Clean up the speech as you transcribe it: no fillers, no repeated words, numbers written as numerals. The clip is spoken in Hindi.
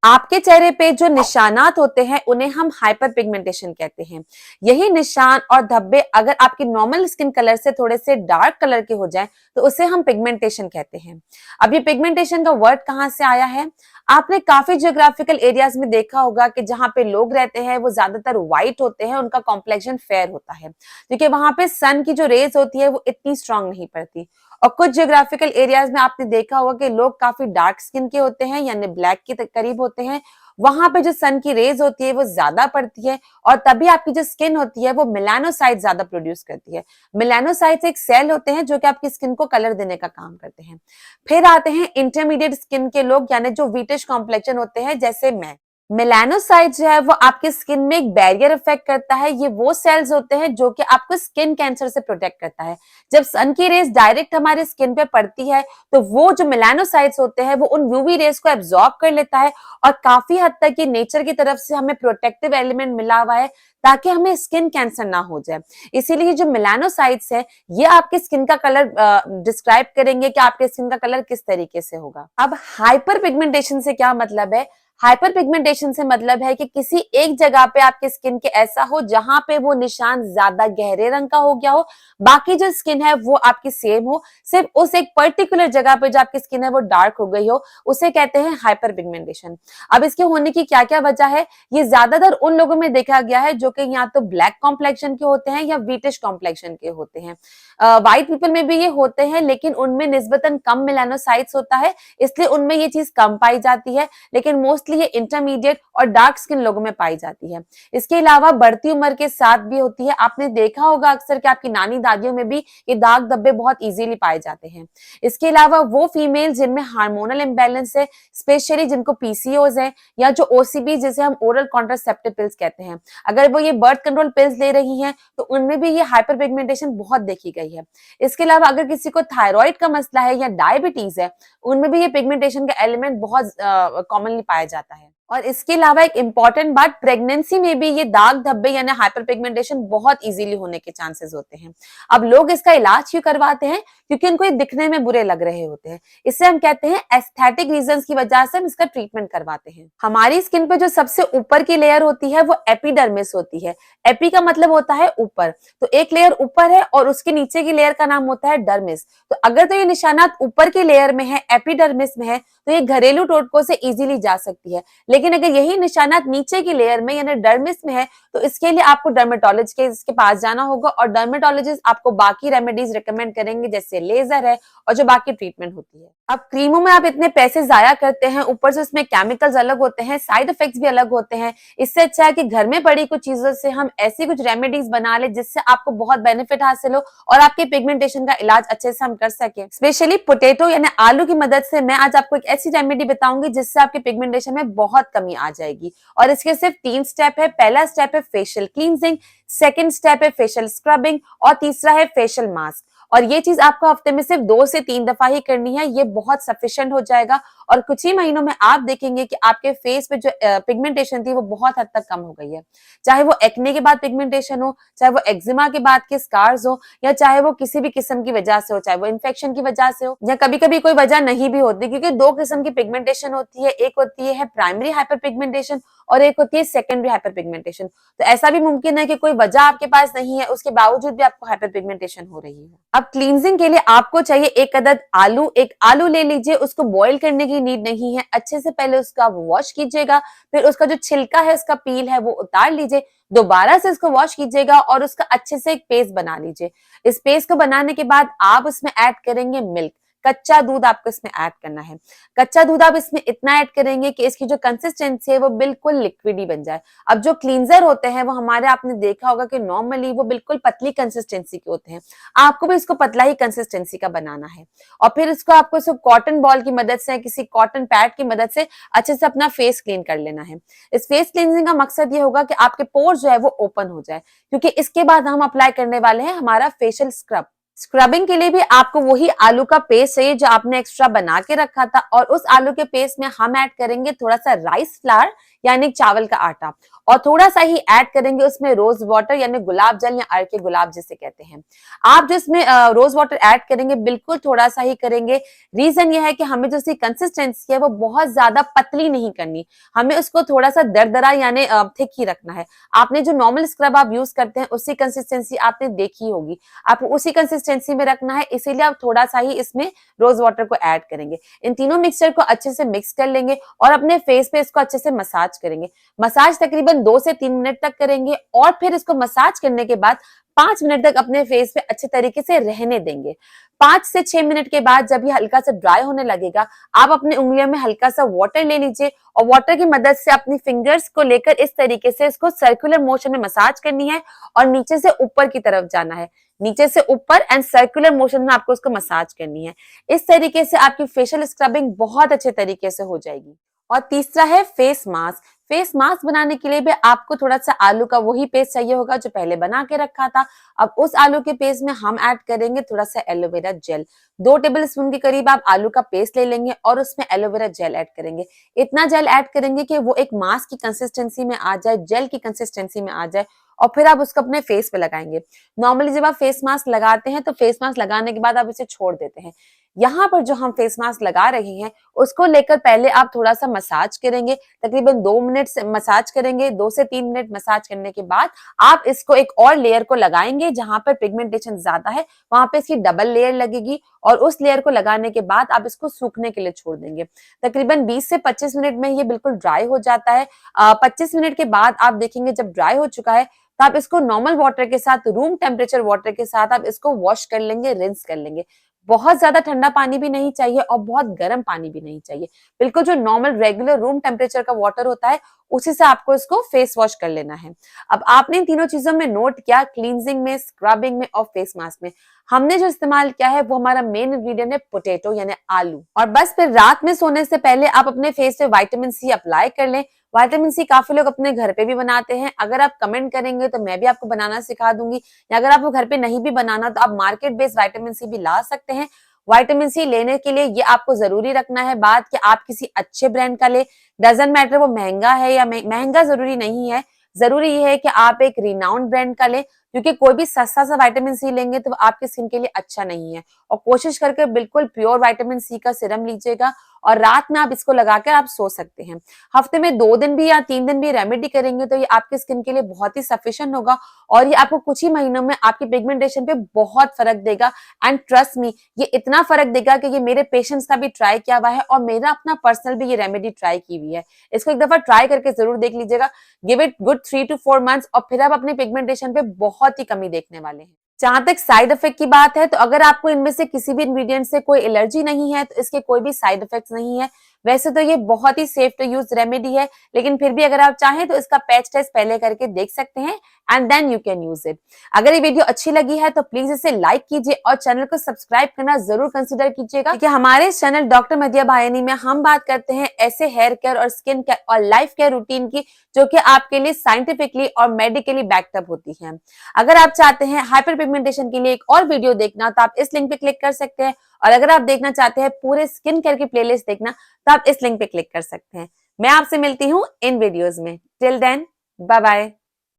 आपके चेहरे पे जो निशानात होते हैं उन्हें हम हाइपर पिगमेंटेशन कहते हैं। यही निशान और धब्बे अगर आपकी नॉर्मल स्किन कलर से थोड़े से डार्क कलर के हो जाएं तो उसे हम पिगमेंटेशन कहते हैं। अब ये पिगमेंटेशन का वर्ड कहाँ से आया है? आपने काफी जियोग्राफिकल एरियाज में देखा होगा कि जहां पे लोग रहते हैं वो ज्यादातर व्हाइट होते हैं, उनका कॉम्प्लेक्शन फेयर होता है क्योंकि वहां पे सन की जो रेज होती है वो इतनी स्ट्रांग नहीं पड़ती। और कुछ जियोग्राफिकल एरियाज में आपने देखा होगा कि लोग काफी डार्क स्किन के होते हैं यानी ब्लैक के करीब होते हैं, वहां पे जो सन की रेज होती है वो ज्यादा पड़ती है और तभी आपकी जो स्किन होती है वो मेलानोसाइट ज्यादा प्रोड्यूस करती है। मेलानोसाइट्स एक सेल होते हैं जो कि आपकी स्किन को कलर देने का काम करते हैं। फिर आते हैं इंटरमीडिएट स्किन के लोग यानी जो व्हीटिश कॉम्प्लेक्शन होते हैं जैसे मैं। मेलानोसाइट जो है वो आपके स्किन में एक बैरियर इफेक्ट करता है। ये वो सेल्स होते हैं जो कि आपको स्किन कैंसर से प्रोटेक्ट करता है। जब सन की रेज डायरेक्ट हमारे स्किन पे पड़ती है तो वो जो मेलानोसाइट्स होते हैं वो उन यूवी रेज को एब्जॉर्ब कर लेता है और काफी हद तक ये नेचर की तरफ से हमें प्रोटेक्टिव एलिमेंट मिला हुआ है ताकि हमें स्किन कैंसर ना हो जाए। इसीलिए जो मेलानोसाइट्स है ये आपके स्किन का कलर डिस्क्राइब करेंगे कि आपके स्किन का कलर किस तरीके से होगा। अब हाइपर पिगमेंटेशन से क्या मतलब है? हाइपर पिगमेंटेशन से मतलब है कि किसी एक जगह पे आपके स्किन के ऐसा हो जहां पे वो निशान ज्यादा गहरे रंग का हो गया हो, बाकी जो स्किन है वो आपकी सेम हो, सिर्फ उस एक पर्टिकुलर जगह पे जो आपकी स्किन है वो डार्क हो गई हो, उसे कहते हैं हाइपर पिगमेंटेशन। अब इसके होने की क्या क्या वजह है? ये ज्यादातर उन लोगों में देखा गया है जो कि या तो ब्लैक कॉम्प्लेक्शन के होते हैं या व्हीटिश कॉम्प्लेक्शन के होते हैं। व्हाइट पीपल में भी ये होते हैं लेकिन उनमें निस्बतन कम मेलानोसाइट्स होता है, इसलिए उनमें ये चीज कम पाई जाती है, लेकिन मोस्टली ये इंटरमीडिएट और डार्क स्किन लोगों में पाई जाती है। इसके अलावा बढ़ती उम्र के साथ भी होती है। आपने देखा होगा अक्सर कि आपकी नानी दादियों में भी ये दाग धब्बे बहुत इजीली पाए जाते हैं। इसके अलावा वो फीमेल जिनमें हार्मोनल इम्बैलेंस है, स्पेशली जिनको पीसीओज है या जो ओसीबी जिसे हम ओरल कॉन्ट्रासेप्टिव पिल्स कहते हैं, अगर वो ये बर्थ कंट्रोल पिल्स ले रही हैं तो उनमें भी ये हाइपर पिगमेंटेशन बहुत देखी गई है। इसके अलावा अगर किसी को थायराइड का मसला है या डायबिटीज है, उनमें भी ये पिगमेंटेशन का एलिमेंट बहुत कॉमनली पाया जाता है। और इसके अलावा एक इंपॉर्टेंट बात, प्रेगनेंसी में भी ये दाग धब्बे यानी हाइपर पिगमेंटेशन बहुत इजीली होने के चांसेस होते हैं। अब लोग इसका इलाज क्यों करवाते हैं? क्योंकि उनको ये दिखने में बुरे लग रहे होते हैं। इससे हम कहते हैं एस्थेटिक रीजंस की वजह से हम इसका ट्रीटमेंट करवाते हैं। हमारी स्किन पे जो सबसे ऊपर की लेयर होती है वो एपिडर्मिस होती है। एपी का मतलब होता है ऊपर, तो एक लेयर ऊपर है और उसके नीचे की लेयर का नाम होता है डर्मिस। तो अगर तो ये निशानात ऊपर की लेयर में है, एपिडर्मिस में है, तो ये घरेलू टोटकों से इजीली जा सकती है। लेकिन अगर यही निशानात नीचे की लेयर में यानी डर्मिस में है तो इसके लिए आपको डर्मेटोलॉजिस्ट के पास जाना होगा और डर्मेटोलॉजिस्ट आपको बाकी रेमेडीज रिकमेंड करेंगे जैसे लेजर है और जो बाकी ट्रीटमेंट होती है। अब क्रीमों में आप इतने पैसे जाया करते हैं, ऊपर से उसमें केमिकल्स अलग होते हैं, साइड इफेक्ट्स भी अलग होते हैं। इससे अच्छा है कि घर में पड़ी कुछ चीजों से हम ऐसी कुछ रेमेडीज बना ले जिससे आपको बहुत बेनिफिट हासिल हो और आपके पिगमेंटेशन का इलाज अच्छे से हम कर सके। स्पेशली पोटैटो यानी आलू की मदद से मैं आज आपको एक ऐसी रेमेडी बताऊंगी जिससे आपके पिगमेंटेशन में बहुत कमी आ जाएगी। और इसके सिर्फ 3 स्टेप है। पहला स्टेप है फेशियल क्लींजिंग, सेकंड स्टेप है फेशियल स्क्रबिंग और तीसरा है फेशियल मास्क। और ये चीज आपको हफ्ते में सिर्फ 2 से 3 दफा ही करनी है, ये बहुत सफिशिएंट हो जाएगा और कुछ ही महीनों में आप देखेंगे कि आपके फेस पे जो पिगमेंटेशन थी वो बहुत हद तक कम हो गई है। चाहे वो एक्ने के बाद पिगमेंटेशन हो, चाहे वो एक्जिमा के बाद के स्कार्स हो, या चाहे वो किसी भी किस्म की वजह से हो, चाहे वो इन्फेक्शन की वजह से हो या कभी कभी कोई वजह नहीं भी होती, क्योंकि 2 किस्म की पिगमेंटेशन होती है। एक होती है प्राइमरी हाइपर पिगमेंटेशन और एक होती है सेकेंडरी हाइपर पिगमेंटेशन। तो ऐसा भी मुमकिन है कि कोई वजह आपके पास नहीं है, उसके बावजूद भी आपको हाइपर पिगमेंटेशन हो रही है। अब क्लींजिंग के लिए आपको चाहिए एक अदद आलू। एक आलू ले लीजिए, उसको बॉईल करने की नीड नहीं है। अच्छे से पहले उसका वॉश कीजिएगा, फिर उसका जो छिलका है, उसका पील है, वो उतार लीजिए। दोबारा से इसको वॉश कीजिएगा और उसका अच्छे से एक पेस्ट बना लीजिए। इस पेस्ट को बनाने के बाद आप उसमें ऐड करेंगे मिल्क। कच्चा दूध आपको इसमें ऐड करना है। कच्चा दूध आप इसमें इतना ऐड करेंगे कि इसकी जो कंसिस्टेंसी है वो बिल्कुल लिक्विड ही बन जाए। अब जो क्लींजर होते हैं वो हमारे, आपने देखा होगा कि नॉर्मली वो बिल्कुल पतली कंसिस्टेंसी के होते हैं। आपको भी इसको पतला ही कंसिस्टेंसी का बनाना है और फिर इसको आपको सिर्फ कॉटन बॉल की मदद से, किसी कॉटन पैड की मदद से अच्छे से अपना फेस क्लीन कर लेना है। इस फेस क्लींजिंग का मकसद ये होगा कि आपके पोर्स जो है वो ओपन हो जाए, क्योंकि इसके बाद हम अप्लाई करने वाले हैं हमारा फेशियल स्क्रब। स्क्रबिंग के लिए भी आपको वही आलू का पेस्ट चाहिए जो आपने एक्स्ट्रा बना के रखा था और उस आलू के पेस्ट में हम ऐड करेंगे थोड़ा सा राइस फ्लावर यानी चावल का आटा, और थोड़ा सा ही ऐड करेंगे उसमें रोज वाटर यानी गुलाब जल या अर्के गुलाब जिसे कहते हैं। आप जो इसमें रोज वाटर ऐड करेंगे बिल्कुल थोड़ा सा ही करेंगे। रीजन ये है कि हमें जो इसकी कंसिस्टेंसी है वो बहुत ज्यादा पतली नहीं करनी, हमें उसको थोड़ा सा दरदरा यानी थिक ही रखना है। आपने जो नॉर्मल स्क्रब आप यूज करते हैं उसी कंसिस्टेंसी आपने देखी होगी, आपको उसी कंसिस्टेंसी में रखना है, इसीलिए आप थोड़ा सा ही इसमें रोज वाटर को ऐड करेंगे। इन तीनों मिक्सचर को अच्छे से मिक्स कर लेंगे और अपने फेस पे इसको अच्छे से मसाज करेंगे। मसाज तकरीबन 2 से 3 मिनट तक करेंगे और फिर इसको मसाज करने के बाद 5 मिनट तक अपने फेस पे अच्छे तरीके से रहने देंगे। 5 से 6 मिनट के बाद जब ये हल्का सा ड्राई होने लगेगा, आप अपनी उंगलियों में हल्का सा वाटर ले लीजिए और वाटर की मदद से अपनी फिंगर्स को लेकर इस तरीके से इसको सर्कुलर मोशन में मसाज करनी है और नीचे से ऊपर की तरफ जाना है, नीचे से ऊपर एंड सर्कुलर मोशन में आपको उसको मसाज करनी है। इस तरीके से आपकी फेशियल स्क्रबिंग बहुत अच्छे तरीके से हो जाएगी। और तीसरा है फेस मास्क। फेस मास्क बनाने के लिए भी आपको थोड़ा सा आलू का वही पेस्ट चाहिए होगा जो पहले बना के रखा था। अब उस आलू के पेस्ट में हम ऐड करेंगे थोड़ा सा एलोवेरा जेल। 2 टेबल स्पून के करीब आप आलू का पेस्ट ले लेंगे और उसमें एलोवेरा जेल ऐड करेंगे। इतना जेल ऐड करेंगे कि वो एक मास्क की कंसिस्टेंसी में आ जाए, जेल की कंसिस्टेंसी में आ जाए, और फिर आप उसको अपने फेस पे लगाएंगे। नॉर्मली जब आप फेस मास्क लगाते हैं तो फेस मास्क लगाने के बाद आप इसे छोड़ देते हैं। यहाँ पर जो हम फेस मास्क लगा रहे हैं उसको लेकर पहले आप थोड़ा सा मसाज करेंगे, तकरीबन 2 मिनट से मसाज करेंगे। 2 से 3 मिनट मसाज करने के बाद आप इसको एक और लेयर को लगाएंगे, जहां पर पिगमेंटेशन ज्यादा है वहां पे इसकी डबल लेयर लगेगी, और उस लेयर को लगाने के बाद आप इसको सूखने के लिए छोड़ देंगे। तकरीबन 20 से 25 मिनट में ये बिल्कुल ड्राई हो जाता है। 25 मिनट के बाद आप देखेंगे जब ड्राई हो चुका है तो आप इसको नॉर्मल वाटर के साथ, रूम टेम्परेचर वाटर के साथ आप इसको वॉश कर लेंगे, रिंस कर लेंगे। बहुत ज्यादा ठंडा पानी भी नहीं चाहिए और बहुत गर्म पानी भी नहीं चाहिए, बिल्कुल जो नॉर्मल रेगुलर रूम टेम्परेचर का वाटर होता है उसी से आपको इसको फेस वॉश कर लेना है। अब आपने इन तीनों चीजों में नोट किया, क्लींजिंग में, स्क्रबिंग में और फेस मास्क में हमने जो इस्तेमाल किया है वो हमारा मेन इंग्रेडिएंट है पोटैटो यानी आलू। और बस फिर रात में सोने से पहले आप अपने फेस पे विटामिन सी अप्लाई कर लें। विटामिन सी काफी लोग अपने घर पे भी बनाते हैं, अगर आप कमेंट करेंगे तो मैं भी आपको बनाना सिखा दूंगी, या अगर आपको घर पे नहीं भी बनाना तो आप मार्केट बेस्ड विटामिन सी भी ला सकते हैं। विटामिन सी लेने के लिए ये आपको जरूरी रखना है बात कि आप किसी अच्छे ब्रांड का ले, डजंट मैटर वो महंगा है या महंगा जरूरी नहीं है, जरूरी ये है कि आप एक रिनाउंड ब्रांड का ले, क्योंकि कोई भी सस्ता सा विटामिन सी लेंगे तो आपकी स्किन के लिए अच्छा नहीं है। और कोशिश करके बिल्कुल प्योर विटामिन सी का सिरम लीजिएगा और रात में आप इसको लगाकर आप सो सकते हैं। हफ्ते में 2 दिन भी या 3 दिन भी रेमेडी करेंगे तो ये आपकी स्किन के लिए बहुत ही सफिशिएंट होगा और ये आपको कुछ ही महीनों में आपकी पिगमेंटेशन पे बहुत फर्क देगा। एंड ट्रस्ट मी, ये इतना फर्क देगा कि ये मेरे पेशेंट्स का भी ट्राई किया हुआ है और मेरा अपना पर्सनल भी ये रेमेडी ट्राई की हुई है। इसको एक दफा ट्राई करके जरूर देख लीजिएगा। Give it good 3 to 4 months और फिर आप अपने पिगमेंटेशन पे बहुत ही कमी देखने वाले हैं। जहां तक साइड इफेक्ट की बात है तो अगर आपको इनमें से किसी भी इंग्रेडिएंट से कोई एलर्जी नहीं है तो इसके कोई भी साइड इफेक्ट्स नहीं है। वैसे तो ये बहुत ही सेफ टू यूज रेमेडी है, लेकिन फिर भी अगर आप चाहें तो इसका पैच टेस्ट पहले करके देख सकते हैं and then you can use it. अगर ये वीडियो अच्छी लगी है तो प्लीज इसे लाइक कीजिए और चैनल को सब्सक्राइब करना जरूर कंसिडर कीजिएगा, क्योंकि हमारे चैनल डॉक्टर मदिया भायनी में हम बात करते हैं ऐसे हेयर केयर और स्किन केयर और लाइफ केयर रूटीन की जो कि आपके लिए साइंटिफिकली और मेडिकली बैकअप होती है। अगर आप चाहते हैं हाइपर पिगमेंटेशन के लिए एक और वीडियो देखना तो आप इस लिंक पे क्लिक कर सकते हैं, और अगर आप देखना चाहते हैं पूरे स्किन केयर की प्लेलिस्ट देखना तो आप इस लिंक पे क्लिक कर सकते हैं। मैं आपसे मिलती हूँ इन वीडियोस में। Till then, bye bye.